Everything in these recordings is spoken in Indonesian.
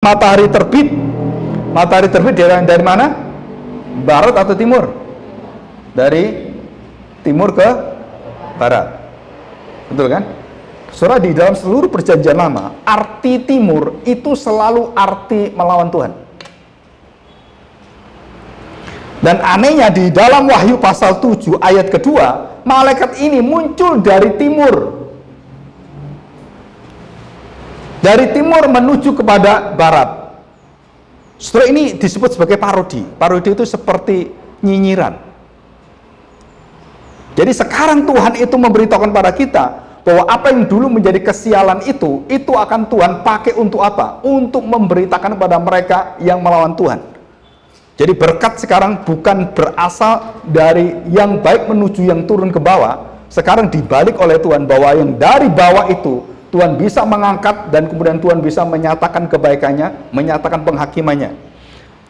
Matahari terbit. Matahari terbit dari mana? Barat atau timur? Dari timur ke barat. Betul kan? Saudara, di dalam seluruh perjanjian lama, arti timur itu selalu arti melawan Tuhan. Dan anehnya di dalam Wahyu pasal 7 ayat kedua, malaikat ini muncul dari timur. Dari timur menuju kepada barat. Saudara, ini disebut sebagai parodi. Parodi itu seperti nyinyiran. Jadi sekarang Tuhan itu memberitahukan pada kita bahwa apa yang dulu menjadi kesialan itu akan Tuhan pakai untuk apa? Untuk memberitakan kepada mereka yang melawan Tuhan. Jadi berkat sekarang bukan berasal dari yang baik menuju yang turun ke bawah. Sekarang dibalik oleh Tuhan bahwa yang dari bawah itu Tuhan bisa mengangkat dan kemudian Tuhan bisa menyatakan kebaikannya, menyatakan penghakimannya.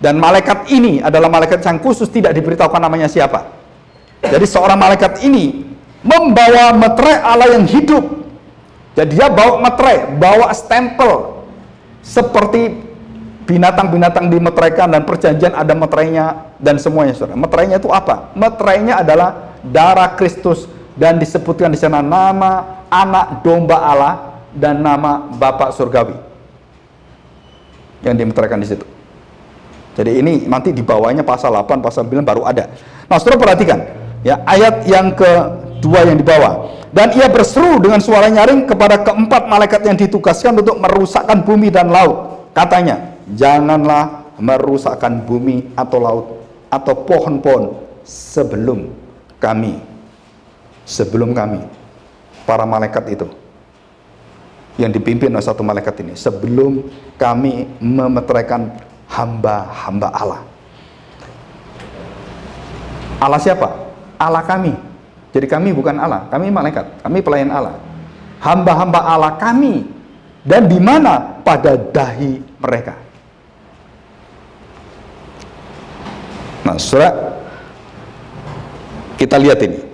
Dan malaikat ini adalah malaikat yang khusus, tidak diberitahukan namanya siapa. Jadi seorang malaikat ini membawa meterai Allah yang hidup. Jadi dia bawa meterai, bawa stempel seperti binatang-binatang dimeteraikan, dan perjanjian ada meterainya dan semuanya, saudara. Meterainya itu apa? Meterainya adalah darah Kristus, dan disebutkan di sana nama anak domba Allah dan nama Bapa surgawi yang dimeteraikan di situ. Jadi ini nanti di bawahnya pasal 8, pasal 9 baru ada. Nah, saudara perhatikan ya, ayat yang kedua yang di bawah. Dan ia berseru dengan suara nyaring kepada keempat malaikat yang ditugaskan untuk merusakkan bumi dan laut. Katanya, janganlah merusakkan bumi atau laut atau pohon-pohon sebelum kami. Para malaikat itu yang dipimpin oleh satu malaikat ini, sebelum kami memeteraikan hamba-hamba Allah. Allah siapa? Allah kami. Jadi kami bukan Allah, kami malaikat, kami pelayan Allah. Hamba-hamba Allah kami. Dan di mana? Pada dahi mereka. Nah, saudara, kita lihat ini.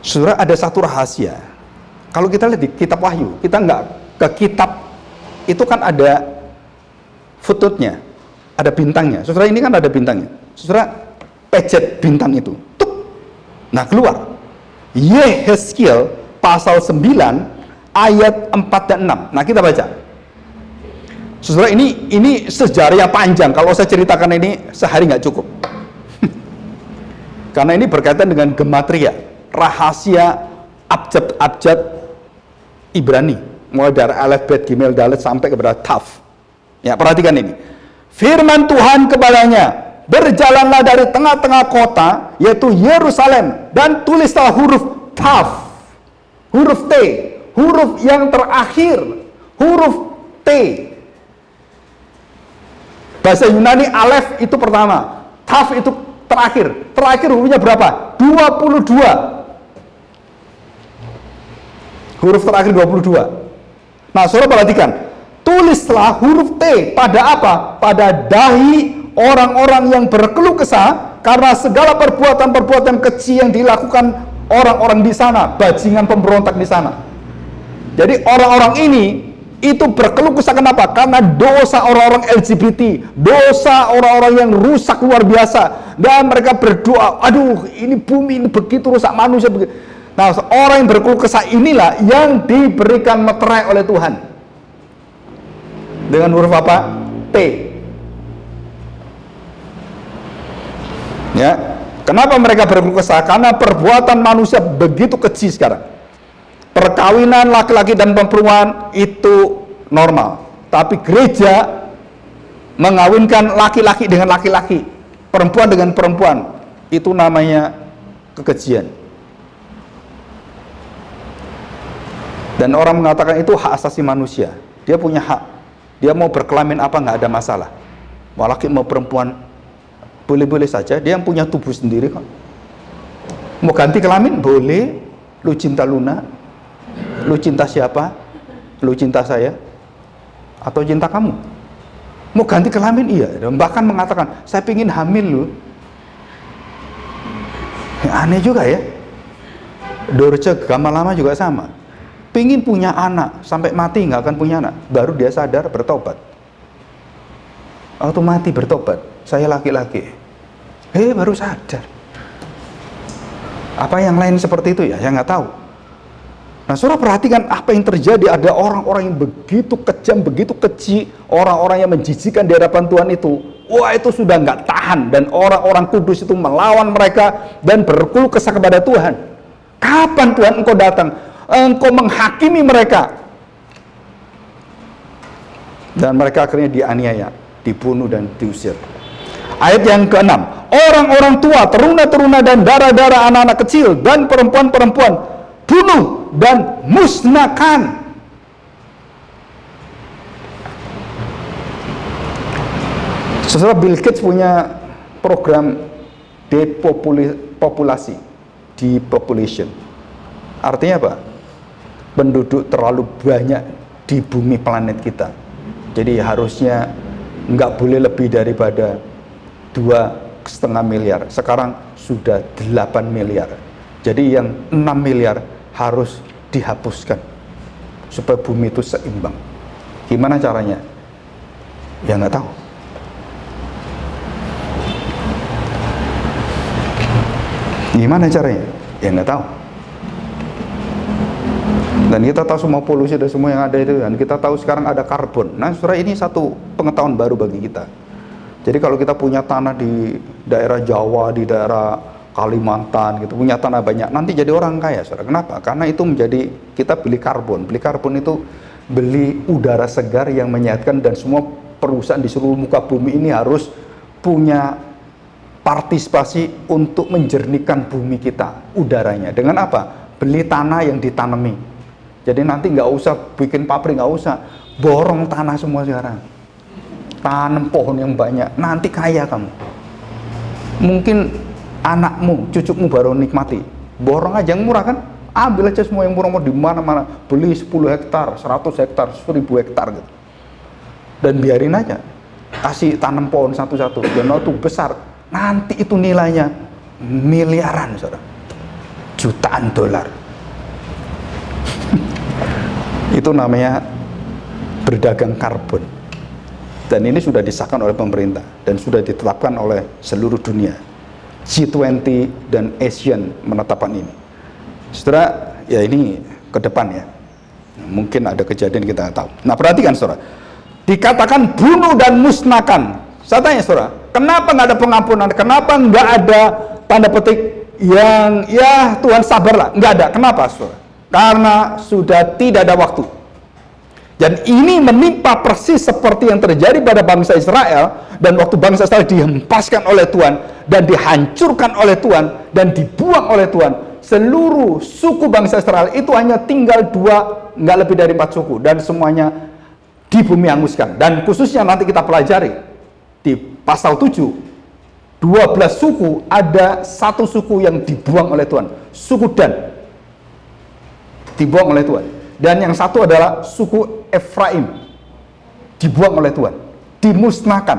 Saudara, ada satu rahasia. Kalau kita lihat di kitab Wahyu, kita nggak ke kitab, itu kan ada footnote-nya, ada bintangnya. Saudara, ini kan ada bintangnya. Saudara, pencet bintang itu. Tuk. Nah, keluar. Yehezkiel pasal 9 ayat 4 dan 6. Nah, kita baca. Saudara, ini sejarah yang panjang. Kalau saya ceritakan ini sehari nggak cukup. Karena ini berkaitan dengan gematria, rahasia abjad-abjad Ibrani, mulai dari Alef, Bet, Gimel, Dalet sampai kepada Taf. Ya, perhatikan ini. Firman Tuhan kepadanya, berjalanlah dari tengah-tengah kota, yaitu Yerusalem, dan tulislah huruf Taf, huruf T, huruf yang terakhir, huruf T. Bahasa Yunani Alef itu pertama, Taf itu terakhir. Terakhir hurufnya berapa? 22. Huruf terakhir 22. Nah, saudara perhatikan. Tulislah huruf T pada apa? Pada dahi orang-orang yang berkeluh kesah karena segala perbuatan-perbuatan keji yang dilakukan orang-orang di sana, bajingan pemberontak di sana. Jadi orang-orang ini itu berkeluh kesah kenapa? Karena dosa orang-orang LGBT, dosa orang-orang yang rusak luar biasa, dan mereka berdoa, aduh ini bumi ini begitu rusak, manusia begitu. Nah, orang yang berkeluh kesah inilah yang diberikan meterai oleh Tuhan dengan huruf apa? T. Ya, kenapa mereka berkeluh kesah? Karena perbuatan manusia begitu keji sekarang. Perkawinan laki-laki dan perempuan itu normal, tapi gereja mengawinkan laki-laki dengan laki-laki, perempuan dengan perempuan, itu namanya kekejian. Dan orang mengatakan itu hak asasi manusia. Dia punya hak. Dia mau berkelamin apa nggak ada masalah. Mau laki mau perempuan boleh-boleh saja. Dia yang punya tubuh sendiri kok. Mau ganti kelamin boleh. Lu cinta Luna, lu cinta siapa? Lu cinta saya atau cinta kamu? Mau ganti kelamin iya. Dan bahkan mengatakan saya pingin hamil lu. Aneh juga ya. Dorce agama lama juga sama. Pingin punya anak, sampai mati nggak akan punya anak, baru dia sadar bertobat. waktu mati bertobat, saya laki-laki. Baru sadar. Apa yang lain seperti itu ya? Saya nggak tahu. Nah, saudara perhatikan apa yang terjadi. Ada orang-orang yang begitu kejam, begitu keji, orang-orang yang menjijikan di hadapan Tuhan itu. Wah, itu sudah nggak tahan, dan orang-orang kudus itu melawan mereka dan berkeluh kesah kepada Tuhan. Kapan Tuhan engkau datang? Engkau menghakimi mereka. Dan mereka akhirnya dianiaya, dibunuh dan diusir. Ayat yang ke-6, orang-orang tua, teruna-teruna dan darah-darah anak-anak kecil dan perempuan-perempuan bunuh dan musnahkan. Saudara, Bill Gates punya program depopulasi, depopulation. Artinya apa? Penduduk terlalu banyak di bumi planet kita. Jadi harusnya nggak boleh lebih daripada 2,5 miliar. Sekarang sudah 8 miliar. Jadi yang 6 miliar harus dihapuskan supaya bumi itu seimbang. Gimana caranya? Ya nggak tahu. Gimana caranya? Ya nggak tahu. Dan kita tahu semua polusi dan semua yang ada itu, dan kita tahu sekarang ada karbon. Nah, saudara, ini satu pengetahuan baru bagi kita. Jadi kalau kita punya tanah di daerah Jawa, di daerah Kalimantan gitu, punya tanah banyak, nanti jadi orang kaya, saudara. Kenapa? Karena itu menjadi, kita beli karbon itu beli udara segar yang menyehatkan, dan semua perusahaan di seluruh muka bumi ini harus punya partisipasi untuk menjernihkan bumi kita, udaranya. Dengan apa? Beli tanah yang ditanami. Jadi nanti nggak usah bikin pabrik, nggak usah, borong tanah semua sekarang, tanam pohon yang banyak, nanti kaya kamu. Mungkin anakmu, cucumu baru nikmati. Borong aja yang murah kan? Ambil aja semua yang murah-murah di mana-mana. Beli 10 hektar, 100 hektar, 1000 hektar gitu. Dan biarin aja. Kasih tanam pohon satu-satu. Dan itu besar. Nanti itu nilainya miliaran, saudara. Jutaan dolar. Itu namanya berdagang karbon. Dan ini sudah disahkan oleh pemerintah dan sudah ditetapkan oleh seluruh dunia. G20 dan ASEAN menetapkan ini. Saudara, ya ini ke depan ya. Mungkin ada kejadian kita tahu. Nah, perhatikan saudara. Dikatakan bunuh dan musnahkan. Saya tanya saudara, kenapa nggak ada pengampunan? Kenapa nggak ada tanda petik yang ya Tuhan sabarlah? Nggak ada. Kenapa saudara? Karena sudah tidak ada waktu. Dan ini menimpa persis seperti yang terjadi pada bangsa Israel. Dan waktu bangsa Israel dihempaskan oleh Tuhan dan dihancurkan oleh Tuhan dan dibuang oleh Tuhan, seluruh suku bangsa Israel itu hanya tinggal 2, nggak lebih dari 4 suku, dan semuanya di bumi hanguskan. Dan khususnya nanti kita pelajari di pasal 7, 12 suku, ada 1 suku yang dibuang oleh Tuhan, suku Dan dibuang oleh Tuhan, dan yang satu adalah suku Efraim dibuang oleh Tuhan, dimusnahkan,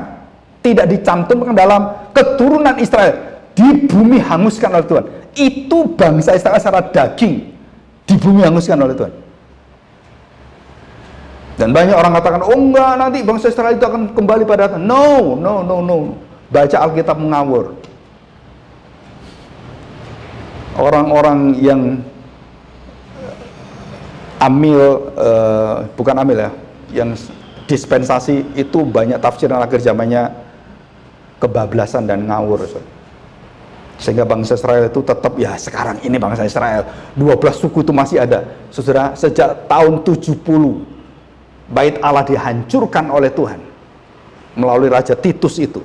tidak dicantumkan dalam keturunan Israel, di bumi hanguskan oleh Tuhan. Itu bangsa Israel secara daging di bumi hanguskan oleh Tuhan. Dan banyak orang katakan, oh enggak, nanti bangsa Israel itu akan kembali pada Tuhan. No. Baca Alkitab mengawur. Orang-orang yang bukan amil ya, yang dispensasi itu banyak tafsiran akhir zamannya kebablasan dan ngawur. Sehingga bangsa Israel itu tetap, ya sekarang ini bangsa Israel 12 suku itu masih ada. Saudara, sejak tahun 70 Bait Allah dihancurkan oleh Tuhan melalui Raja Titus itu.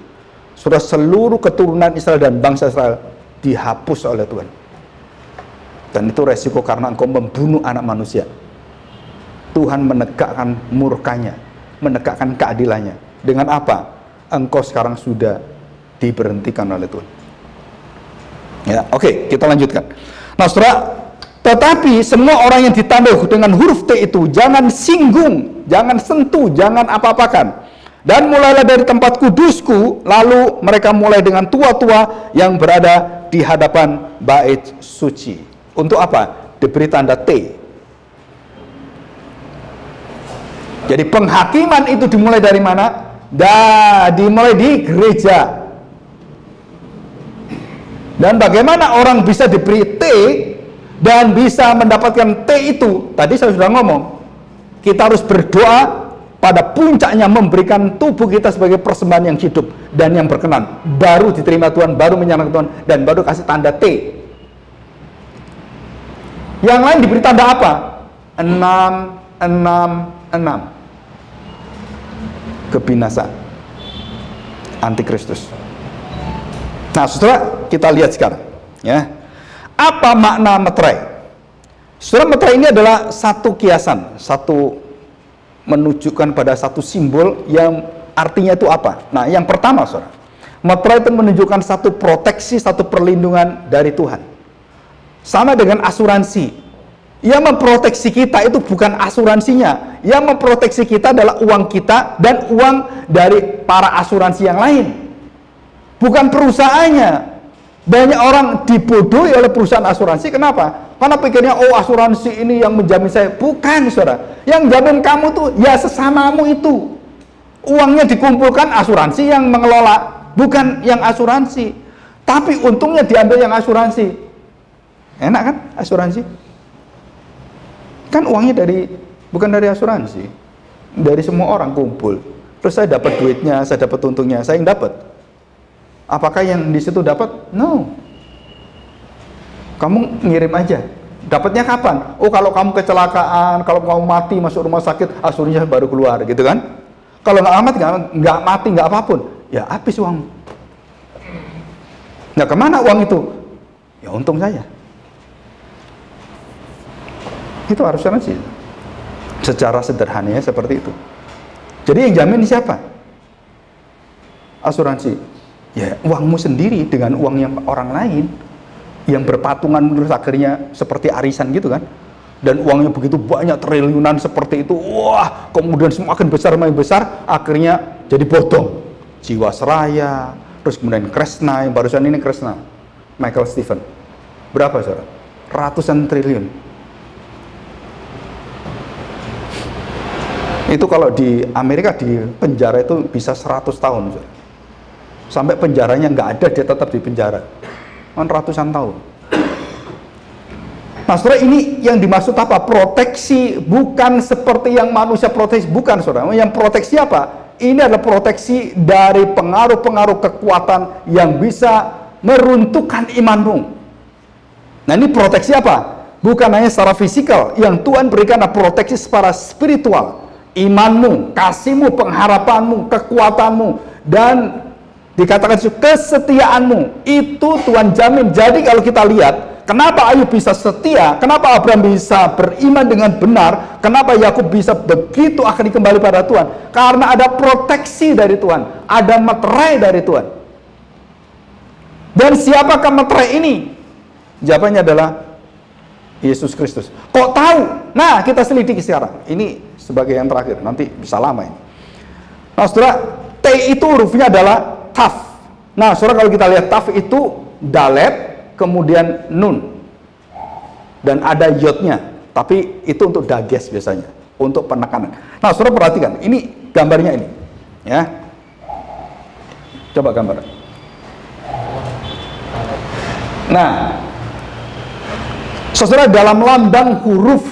Saudara, seluruh keturunan Israel dan bangsa Israel dihapus oleh Tuhan. Dan itu resiko karena engkau membunuh anak manusia. Tuhan menegakkan murkanya, menegakkan keadilannya. Dengan apa? Engkau sekarang sudah diberhentikan oleh Tuhan. Ya, oke, kita lanjutkan. Nah, saudara, tetapi semua orang yang ditandai dengan huruf T itu jangan singgung, jangan sentuh, jangan apa-apakan. Dan mulailah dari tempat kudusku, lalu mereka mulai dengan tua-tua yang berada di hadapan bait suci. Untuk apa? Diberi tanda T. Jadi penghakiman itu dimulai dari mana? Dimulai di gereja. Dan bagaimana orang bisa diberi T dan bisa mendapatkan T itu? Tadi saya sudah ngomong, kita harus berdoa pada puncaknya memberikan tubuh kita sebagai persembahan yang hidup dan yang berkenan. Baru diterima Tuhan, baru menyenangkan Tuhan, dan baru kasih tanda T. Yang lain diberi tanda apa? 6, 6, 6. Kebinasaan. Antikristus. Nah, saudara, kita lihat sekarang, ya. Apa makna meterai? Saudara, meterai ini adalah satu kiasan, satu menunjukkan pada satu simbol yang artinya itu apa? Nah, yang pertama, saudara, meterai itu menunjukkan satu proteksi, satu perlindungan dari Tuhan. Sama dengan asuransi. Yang memproteksi kita itu bukan asuransinya. Yang memproteksi kita adalah uang kita dan uang dari para asuransi yang lain. Bukan perusahaannya. Banyak orang dibodohi oleh perusahaan asuransi. Kenapa? Karena pikirnya, oh asuransi ini yang menjamin saya. Bukan, saudara. Yang jamin kamu tuh ya sesamamu itu. Uangnya dikumpulkan asuransi yang mengelola, bukan yang asuransi. Tapi untungnya diambil yang asuransi. Enak kan asuransi? Kan uangnya bukan dari asuransi. Dari semua orang kumpul. Terus saya dapat duitnya, saya dapat untungnya, saya yang dapat. Apakah yang di situ dapat? No. Kamu ngirim aja. Dapatnya kapan? Oh, kalau kamu kecelakaan, kalau kamu mati masuk rumah sakit, asuransinya baru keluar, gitu kan? Kalau nggak mati, nggak apapun, ya habis uang. Nah, kemana uang itu? Ya untung saya. Itu harusnya sih. Secara sederhananya seperti itu. Jadi yang jamin siapa? Asuransi. Ya uangmu sendiri dengan uang yang orang lain yang berpatungan, terus akhirnya seperti arisan gitu kan, dan uangnya begitu banyak, triliunan seperti itu. Wah, kemudian semakin besar makin besar, akhirnya jadi bodong. Jiwasraya, terus kemudian Kresna, yang barusan ini Kresna, Michael Stephen, berapa saudara? Ratusan triliun. Itu kalau di Amerika di penjara itu bisa 100 tahun saudara. Sampai penjaranya nggak ada, dia tetap di penjara. Kan ratusan tahun. Nah, saudara, ini yang dimaksud apa? Proteksi, bukan seperti yang manusia proteksi, bukan saudara. Yang proteksi apa? Ini adalah proteksi dari pengaruh-pengaruh kekuatan yang bisa meruntuhkan imanmu. Nah, ini proteksi apa? Bukan hanya secara fisikal, yang Tuhan berikan adalah proteksi secara spiritual. Imanmu, kasihmu, pengharapanmu, kekuatanmu, dan dikatakan kesetiaanmu itu Tuhan jamin. Jadi kalau kita lihat, kenapa Ayub bisa setia, kenapa Abraham bisa beriman dengan benar, kenapa Yakub bisa begitu akhirnya kembali pada Tuhan? Karena ada proteksi dari Tuhan, ada meterai dari Tuhan. Dan siapakah meterai ini? Jawabannya adalah Yesus Kristus. Kok tahu? Nah, kita selidiki sekarang. Ini sebagai yang terakhir, nanti bisa lama ini. Nah, saudara, T itu hurufnya adalah Taf. Nah, saudara, kalau kita lihat Taf itu dalet, kemudian nun, dan ada yodnya. Tapi itu untuk dages biasanya, untuk penekanan. Nah, saudara perhatikan, ini gambarnya ini, ya. Coba gambar. Nah, saudara, dalam lambang huruf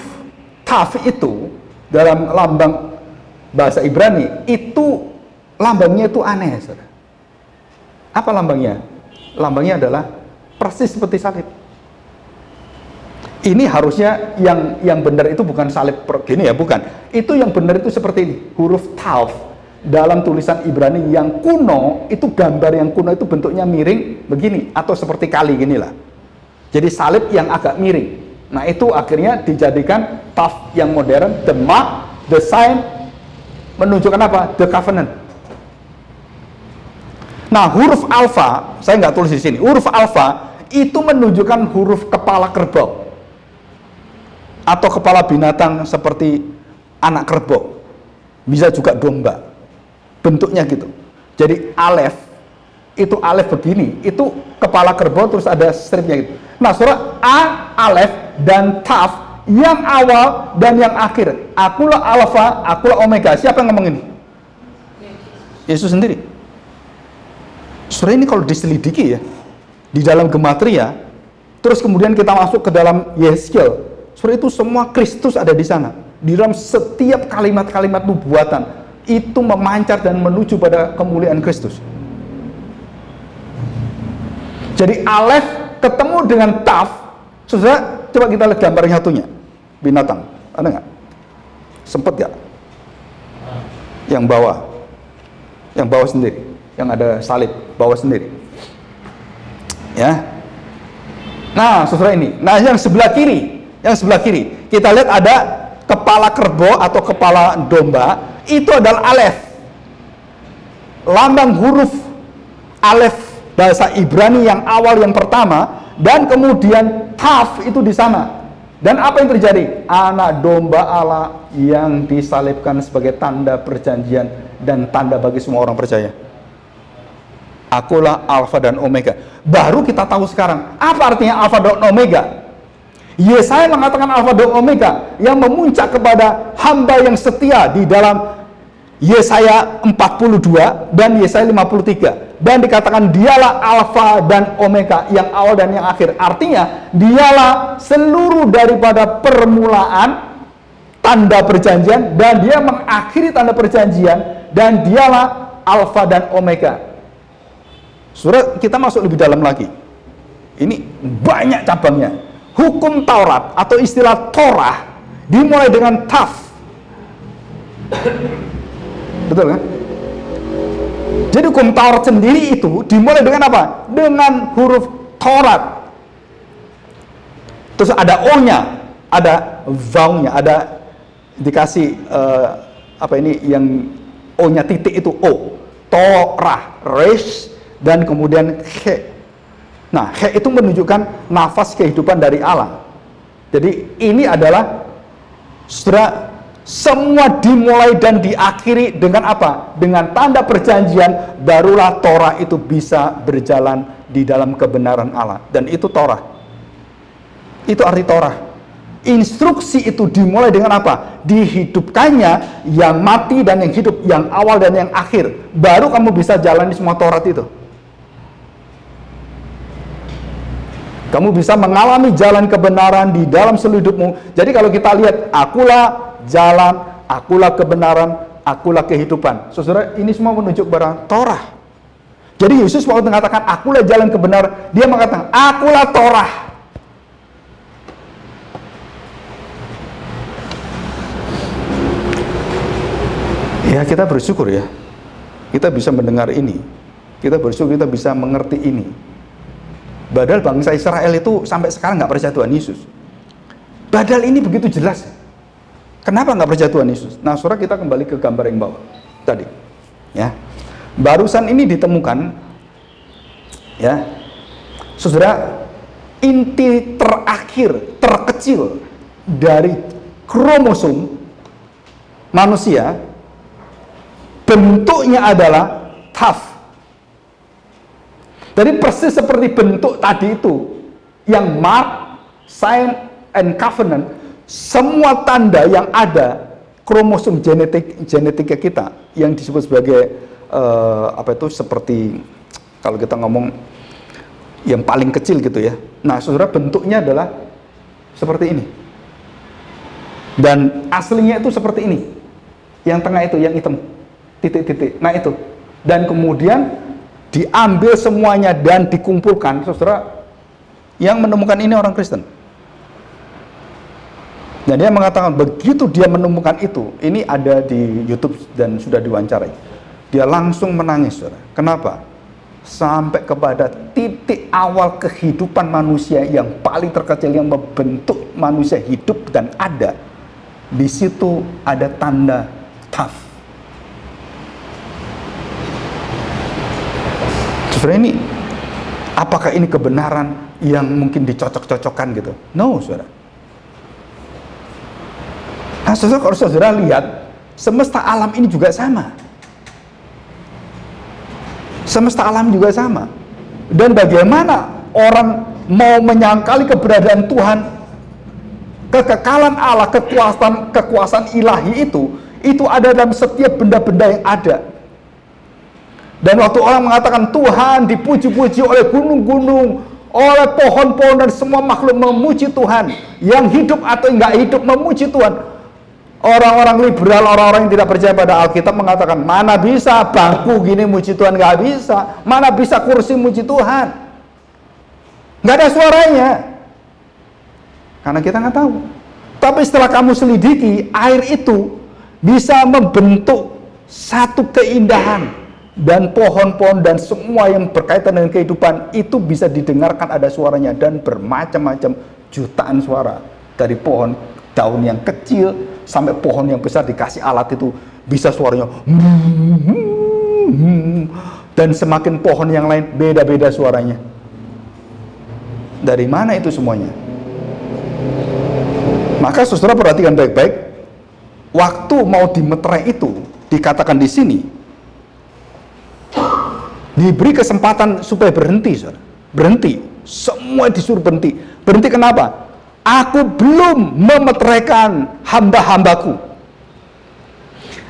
Taf itu, dalam lambang bahasa Ibrani itu lambangnya itu aneh, saudara. Apa lambangnya? Lambangnya adalah persis seperti salib. Ini harusnya yang benar itu bukan salib gini ya, bukan. Itu yang benar itu seperti ini, huruf Tav dalam tulisan Ibrani yang kuno, itu gambar yang kuno itu bentuknya miring begini atau seperti kali gini lah. Jadi salib yang agak miring. Nah, itu akhirnya dijadikan Tav yang modern, the mark, the sign, menunjukkan apa? The covenant. Nah, huruf alfa, saya nggak tulis di sini. Huruf alfa itu menunjukkan huruf kepala kerbau atau kepala binatang seperti anak kerbau. Bisa juga domba. Bentuknya gitu. Jadi alef, itu alef begini, itu kepala kerbau terus ada stripnya gitu. Nah, saudara, A, alef, dan taf, yang awal dan yang akhir. Akulah alfa, akulah omega. Siapa yang ngomong ini? Yesus sendiri. Saudara, ini kalau diselidiki ya, di dalam gematria, terus kemudian kita masuk ke dalam Yeskiel, saudara, itu semua Kristus ada di sana. Di dalam setiap kalimat-kalimat nubuatan, itu memancar dan menuju pada kemuliaan Kristus. Jadi Alef ketemu dengan Taf. Saudara, coba kita lihat gambar yang satunya. Binatang, ada nggak? Sempet nggak? Yang bawah sendiri, yang ada salib, bawah sendiri. Ya. Nah, saudara ini. Nah, yang sebelah kiri, kita lihat ada kepala kerbau atau kepala domba. Itu adalah Alef. Lambang huruf Alef bahasa Ibrani yang awal, yang pertama, dan kemudian Taf itu di sana. Dan apa yang terjadi? Anak domba Allah yang disalibkan sebagai tanda perjanjian dan tanda bagi semua orang percaya. Akulah Alfa dan Omega. Baru kita tahu sekarang apa artinya Alfa dan Omega. Yesaya mengatakan Alfa dan Omega yang memuncak kepada hamba yang setia di dalam Yesaya 42 dan Yesaya 53, dan dikatakan dialah Alfa dan Omega, yang awal dan yang akhir. Artinya dialah seluruh daripada permulaan tanda perjanjian, dan dia mengakhiri tanda perjanjian, dan dialah Alfa dan Omega. Saudara, kita masuk lebih dalam lagi. Ini banyak cabangnya. Hukum Taurat atau istilah Torah dimulai dengan Taf. Betul kan? Jadi hukum Taurat sendiri itu dimulai dengan apa? Dengan huruf Taurat. Terus ada O-nya, ada vowel-nya, ada dikasih apa ini yang O-nya titik itu O. Torah, Resh, dan kemudian He. Nah, He itu menunjukkan nafas kehidupan dari Allah. Jadi ini adalah, saudara, semua dimulai dan diakhiri dengan apa? Dengan tanda perjanjian, barulah Torah itu bisa berjalan di dalam kebenaran Allah. Dan itu Torah. Itu arti Torah. Instruksi itu dimulai dengan apa? Dihidupkannya yang mati dan yang hidup, yang awal dan yang akhir. Baru kamu bisa jalani semua Torah itu. Kamu bisa mengalami jalan kebenaran di dalam seluruh hidupmu. Jadi kalau kita lihat, akulah jalan, akulah kebenaran, akulah kehidupan. Saudara, ini semua menunjuk kepada Torah. Jadi Yesus waktu mengatakan akulah jalan kebenaran, dia mengatakan akulah Torah. Ya, kita bersyukur ya, kita bisa mendengar ini. Kita bersyukur kita bisa mengerti ini. Padahal bangsa Israel itu sampai sekarang nggak percaya Tuhan Yesus. Padahal ini begitu jelas. Kenapa nggak percaya Tuhan Yesus? Nah, saudara, kita kembali ke gambar yang bawah tadi. Ya, barusan ini ditemukan, ya, saudara, inti terakhir, terkecil dari kromosom manusia, bentuknya adalah Taf. Jadi persis seperti bentuk tadi itu, yang mark, sign, and covenant, semua tanda yang ada kromosom genetika kita yang disebut sebagai apa itu, seperti kalau kita ngomong yang paling kecil gitu ya. Nah, saudara, bentuknya adalah seperti ini. Dan aslinya itu seperti ini. Yang tengah itu, yang hitam, titik-titik. Nah itu. Dan kemudian diambil semuanya dan dikumpulkan. Saudara, yang menemukan ini orang Kristen. Dan dia mengatakan begitu dia menemukan itu, ini ada di YouTube dan sudah diwawancarai, dia langsung menangis, saudara. Kenapa? Sampai kepada titik awal kehidupan manusia yang paling terkecil, yang membentuk manusia hidup dan ada. Di situ ada tanda Taf. Saudara, ini apakah ini kebenaran yang mungkin dicocok-cocokkan gitu? No, saudara. Nah, saudara, kalau saudara lihat, semesta alam ini juga sama. Semesta alam juga sama. Dan bagaimana orang mau menyangkali keberadaan Tuhan, kekekalan Allah, kekuasaan ilahi itu ada dalam setiap benda-benda yang ada. Dan waktu orang mengatakan Tuhan dipuji-puji oleh gunung-gunung, oleh pohon-pohon, dan semua makhluk memuji Tuhan, yang hidup atau nggak hidup memuji Tuhan, orang-orang liberal, orang-orang yang tidak percaya pada Alkitab mengatakan, mana bisa bangku gini muji Tuhan? Nggak bisa. Mana bisa kursi muji Tuhan? Nggak ada suaranya, karena kita nggak tahu. Tapi setelah kamu selidiki, air itu bisa membentuk satu keindahan, dan pohon-pohon dan semua yang berkaitan dengan kehidupan itu bisa didengarkan ada suaranya, dan bermacam-macam jutaan suara, dari pohon daun yang kecil sampai pohon yang besar dikasih alat itu bisa suaranya, dan semakin pohon yang lain beda-beda suaranya. Dari mana itu semuanya? Maka saudara perhatikan baik-baik, waktu mau dimeterai itu dikatakan di sini diberi kesempatan supaya berhenti, saudara. Berhenti, semua disuruh berhenti. Berhenti kenapa? Aku belum memeteraikan hamba-hambaku.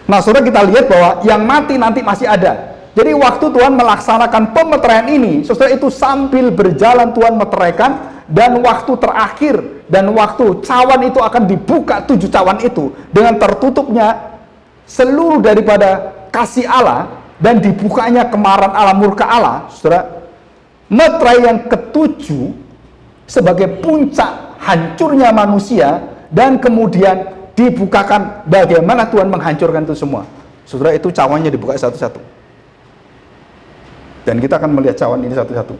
Nah, saudara, kita lihat bahwa yang mati nanti masih ada. Jadi waktu Tuhan melaksanakan pemeteraian ini, saudara, itu sambil berjalan Tuhan meteraikan, dan waktu terakhir dan waktu cawan itu akan dibuka, 7 cawan itu dengan tertutupnya seluruh daripada kasih Allah dan dibukanya kemarahan Allah, murka Allah, saudara. Meterai yang ke-7 sebagai puncak hancurnya manusia, dan kemudian dibukakan bagaimana Tuhan menghancurkan itu semua. Saudara, itu cawannya dibuka satu-satu, dan kita akan melihat cawan ini satu-satu.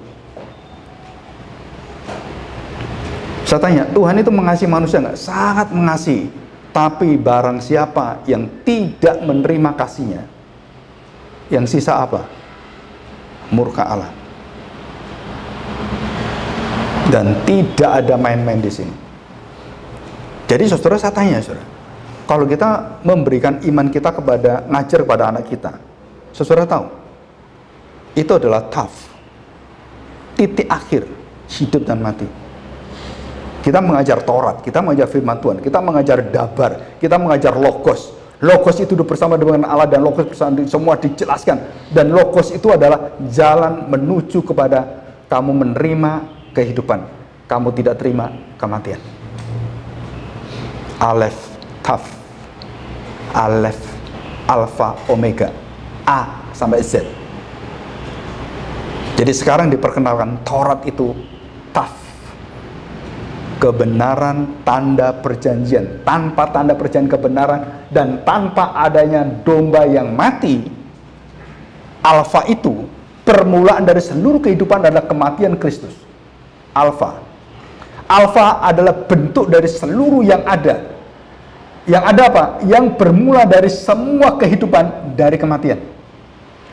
Saya tanya, Tuhan itu mengasihi manusia nggak? Sangat mengasihi. Tapi barang siapa yang tidak menerima kasihnya, yang sisa apa? Murka Allah. Dan tidak ada main-main di sini. Jadi saudara, saya tanya, saudara, kalau kita memberikan iman kita kepada, ngajar kepada anak kita, saudara tahu, itu adalah tough, titik akhir hidup dan mati. Kita mengajar Taurat, kita mengajar firman Tuhan, kita mengajar dabar, kita mengajar logos. Logos itu hidup bersama dengan Allah, dan logos bersama semua dijelaskan. Dan logos itu adalah jalan menuju kepada kamu menerima kehidupan, kamu tidak terima kematian. Aleph, Taf, Aleph, Alpha, Omega, A sampai Z. Jadi sekarang diperkenalkan Taurat itu Taf, kebenaran, tanda perjanjian. Tanpa tanda perjanjian kebenaran dan tanpa adanya domba yang mati, Alfa itu permulaan dari seluruh kehidupan adalah kematian Kristus. Alfa adalah bentuk dari seluruh yang ada. Yang ada apa? Yang bermula dari semua kehidupan dari kematian.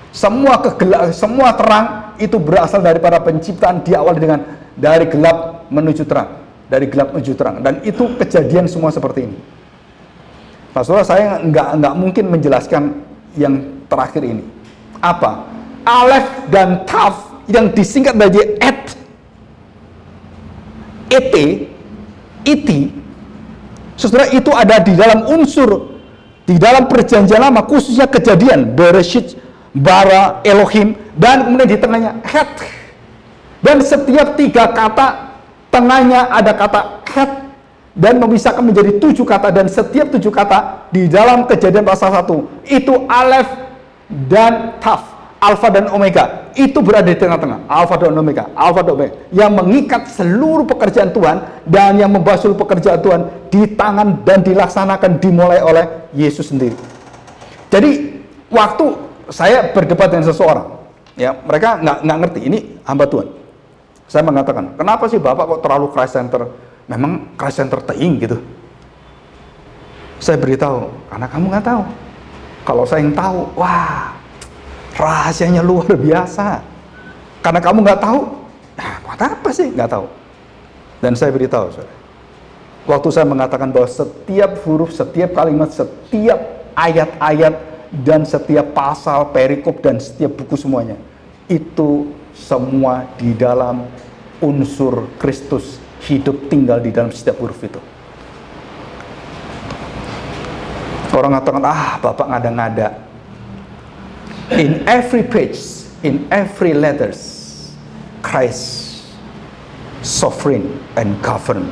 Semua terang itu berasal daripada penciptaan, diawali dengan dari gelap menuju terang. Dari gelap menuju terang, dan itu kejadian semua seperti ini. Nah, saudara, saya nggak mungkin menjelaskan yang terakhir ini. Apa? Aleph dan Taf yang disingkat dari iti, saudara, itu ada di dalam unsur, di dalam perjanjian lama, khususnya kejadian, Bereshit, Bara, Elohim, dan kemudian di tengahnya Het. Dan setiap 3 kata tengahnya ada kata Het, dan memisahkan menjadi 7 kata, dan setiap 7 kata di dalam kejadian pasal 1 itu Aleph dan Taf, Alfa dan Omega, itu berada di tengah-tengah. Alfa dan Omega, Alfa dan Omega, yang mengikat seluruh pekerjaan Tuhan dan yang membahas seluruh pekerjaan Tuhan di tangan dan dilaksanakan, dimulai oleh Yesus sendiri. Jadi waktu saya berdebat dengan seseorang, ya, mereka nggak ngerti, ini hamba Tuhan. Saya mengatakan, kenapa sih Bapak kok terlalu Christ Center? Memang Christ Center teing gitu. Saya beritahu, karena kamu nggak tahu. Kalau saya yang tahu, wah, rahasianya luar biasa. Karena kamu nggak tahu, nah, buat apa sih? Nggak tahu. Dan saya beritahu, saudara, waktu saya mengatakan bahwa setiap huruf, setiap kalimat, setiap ayat-ayat, dan setiap pasal, perikop, dan setiap buku semuanya, itu semua di dalam unsur Kristus hidup tinggal di dalam setiap huruf itu. Orang mengatakan, Bapak ngada-ngada. In every page, in every letters, Christ sovereign and govern.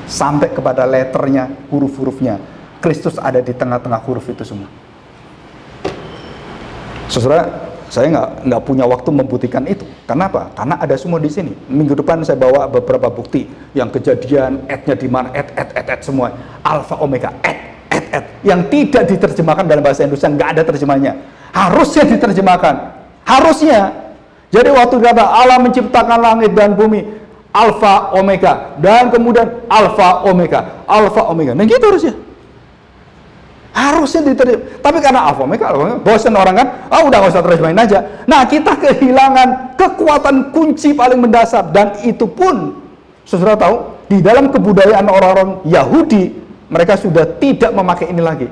Sampai kepada letternya, huruf-hurufnya, Kristus ada di tengah-tengah huruf itu semua. Saudara, saya nggak punya waktu membuktikan itu. Kenapa? Karena ada semua di sini. Minggu depan saya bawa beberapa bukti. Yang kejadian, at-nya di mana, at semua. Alfa, omega, at. Yang tidak diterjemahkan dalam bahasa Indonesia, nggak ada terjemahnya. Harusnya diterjemahkan. Harusnya. Jadi waktu kata Allah menciptakan langit dan bumi, alfa, omega. Dan kemudian alfa, omega. Alfa, omega. Nah gitu harusnya. Harusnya diterjemahkan. Tapi karena alfa, omega, bosan orang kan, udah nggak usah terjemahin aja. Nah kita kehilangan kekuatan kunci paling mendasar. Dan itu pun, saudara tahu, di dalam kebudayaan orang-orang Yahudi, mereka sudah tidak memakai ini lagi.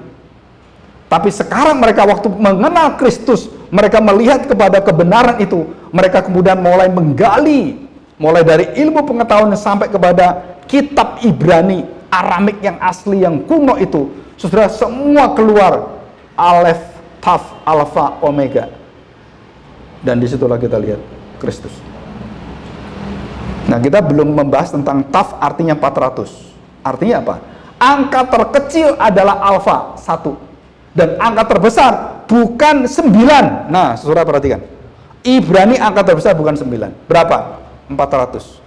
Tapi sekarang mereka waktu mengenal Kristus, mereka melihat kepada kebenaran itu, mereka kemudian mulai menggali, mulai dari ilmu pengetahuan sampai kepada kitab Ibrani, Aramik yang asli, yang kuno itu, saudara, semua keluar Alef, Taf, Alfa, Omega. Dan disitulah kita lihat Kristus. Nah, kita belum membahas tentang Taf, artinya 400. Artinya apa? Angka terkecil adalah alfa, 1. Dan angka terbesar bukan 9. Nah, saudara perhatikan. Ibrani angka terbesar bukan 9. Berapa? 400.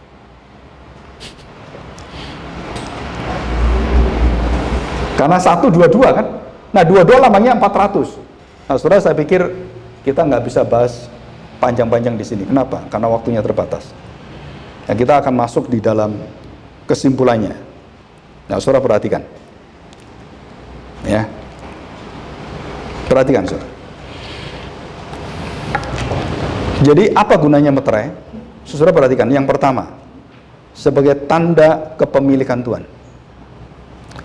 Karena 1, 2, 2 kan? Nah, 2 lamanya 400. Nah, saudara, saya pikir kita nggak bisa bahas panjang-panjang di sini. Kenapa? Karena waktunya terbatas. Nah, kita akan masuk di dalam kesimpulannya. Nah, saudara perhatikan. Ya. Perhatikan, saudara. Jadi, apa gunanya meterai? Saudara perhatikan. Yang pertama, sebagai tanda kepemilikan Tuhan.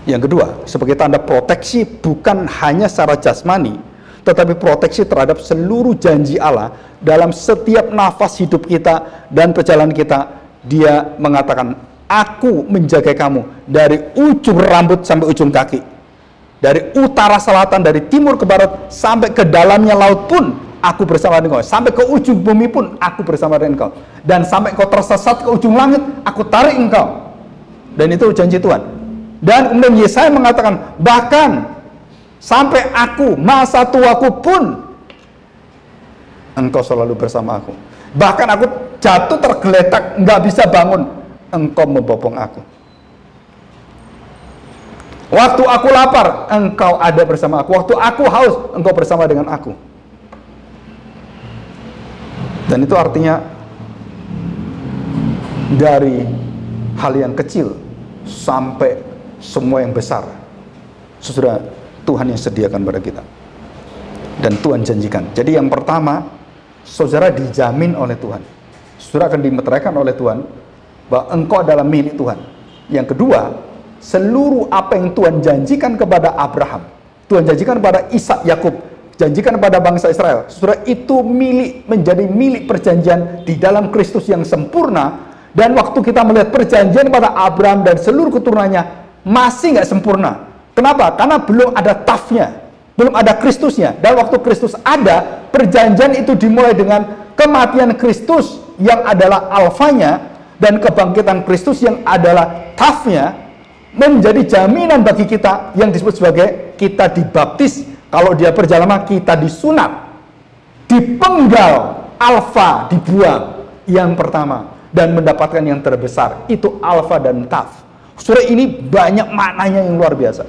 Yang kedua, sebagai tanda proteksi bukan hanya secara jasmani, tetapi proteksi terhadap seluruh janji Allah dalam setiap nafas hidup kita dan perjalanan kita. Dia mengatakan, aku menjaga kamu dari ujung rambut sampai ujung kaki, dari utara selatan, dari timur ke barat, sampai ke dalamnya laut pun aku bersama dengan kau, sampai ke ujung bumi pun aku bersama dengan kau, dan sampai kau tersesat ke ujung langit, aku tarik engkau. Dan itu janji Tuhan. Dan kemudian Yesaya mengatakan, bahkan sampai aku, masa tuaku pun engkau selalu bersama aku. Bahkan aku jatuh tergeletak, nggak bisa bangun, engkau membopong aku. Waktu aku lapar, engkau ada bersama aku. Waktu aku haus, engkau bersama dengan aku. Dan itu artinya dari hal yang kecil sampai semua yang besar, saudara, Tuhan yang sediakan pada kita. Dan Tuhan janjikan. Jadi yang pertama, saudara dijamin oleh Tuhan. Saudara akan dimeteraikan oleh Tuhan bahwa engkau adalah milik Tuhan. Yang kedua, seluruh apa yang Tuhan janjikan kepada Abraham, Tuhan janjikan kepada Ishak, Yakub, janjikan kepada bangsa Israel, saudara, itu menjadi milik perjanjian di dalam Kristus yang sempurna. Dan waktu kita melihat perjanjian pada Abraham dan seluruh keturunannya masih nggak sempurna. Kenapa? Karena belum ada tafnya, belum ada Kristusnya. Dan waktu Kristus ada, perjanjian itu dimulai dengan kematian Kristus yang adalah alfanya, dan kebangkitan Kristus yang adalah tafnya, menjadi jaminan bagi kita yang disebut sebagai kita dibaptis. Kalau dia perjalanan, kita disunat, dipenggal, alfa dibuang yang pertama, dan mendapatkan yang terbesar. Itu alfa dan taf. Saudara, ini banyak maknanya yang luar biasa.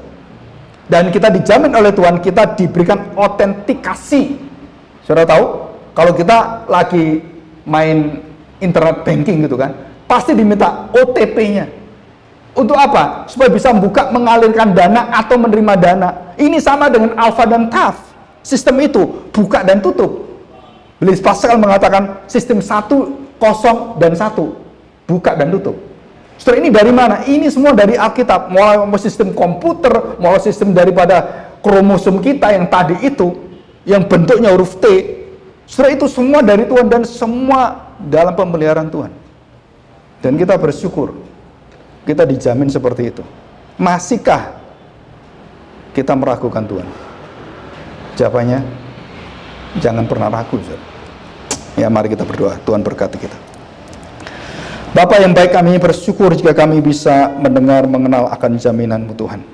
Dan kita dijamin oleh Tuhan, kita diberikan autentikasi. Saudara tahu, kalau kita lagi main internet banking gitu kan, pasti diminta OTP-nya. Untuk apa? Supaya bisa membuka, mengalirkan dana atau menerima dana. Ini sama dengan alfa dan taf. Sistem itu buka dan tutup. Blaise Pascal mengatakan sistem 1, 0 dan 1, buka dan tutup. Setelah ini dari mana? Ini semua dari Alkitab. Mulai sistem komputer, mulai sistem daripada kromosom kita yang tadi itu, yang bentuknya huruf T. Setelah itu semua dari Tuhan dan semua dalam pemeliharaan Tuhan. Dan kita bersyukur kita dijamin seperti itu. Masihkah kita meragukan Tuhan? Jawabannya Jangan pernah ragu, saudara. Ya, mari kita berdoa. Tuhan berkati kita. Bapa yang baik, kami bersyukur jika kami bisa mendengar mengenal akan jaminan-Mu Tuhan.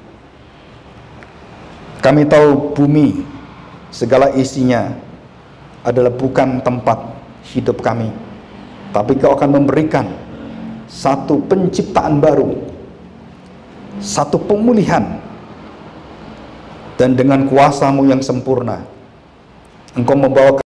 Kami tahu bumi segala isinya adalah bukan tempat hidup kami, tapi Kau akan memberikan satu penciptaan baru, satu pemulihan, dan dengan kuasa-Mu yang sempurna Engkau membawa